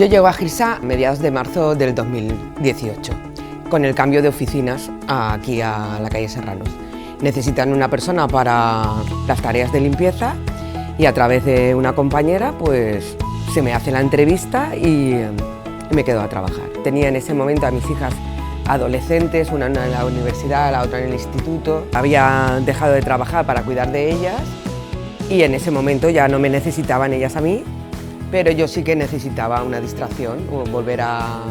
Yo llego a Girsa a mediados de marzo del 2018, con el cambio de oficinas aquí a la calle Serranos. Necesitan una persona para las tareas de limpieza y a través de una compañera pues se me hace la entrevista y me quedo a trabajar. Tenía en ese momento a mis hijas adolescentes, una en la universidad, la otra en el instituto. Había dejado de trabajar para cuidar de ellas y en ese momento ya no me necesitaban ellas a mí, pero yo sí que necesitaba una distracción, volver a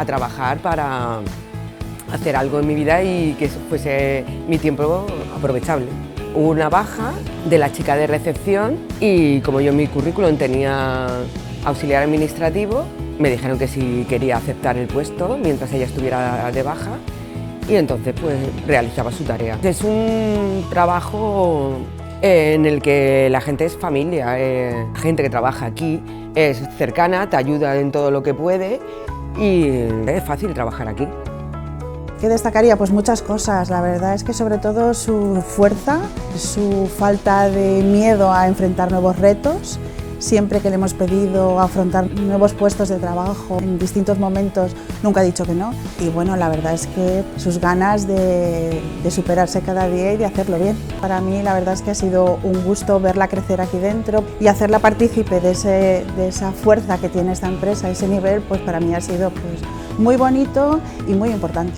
trabajar para hacer algo en mi vida y que fuese mi tiempo aprovechable. Hubo una baja de la chica de recepción y como yo en mi currículum tenía auxiliar administrativo, me dijeron que si quería aceptar el puesto mientras ella estuviera de baja y entonces pues realizaba su tarea. Es un trabajo en el que la gente es familia, la gente que trabaja aquí es cercana, te ayuda en todo lo que puede y es fácil trabajar aquí. ¿Qué destacaría? Pues muchas cosas. La verdad es que sobre todo su fuerza, su falta de miedo a enfrentar nuevos retos. Siempre que le hemos pedido afrontar nuevos puestos de trabajo en distintos momentos, nunca ha dicho que no. Y bueno, la verdad es que sus ganas de superarse cada día y de hacerlo bien. Para mí la verdad es que ha sido un gusto verla crecer aquí dentro y hacerla partícipe de esa fuerza que tiene esta empresa, ese nivel, pues para mí ha sido pues muy bonito y muy importante.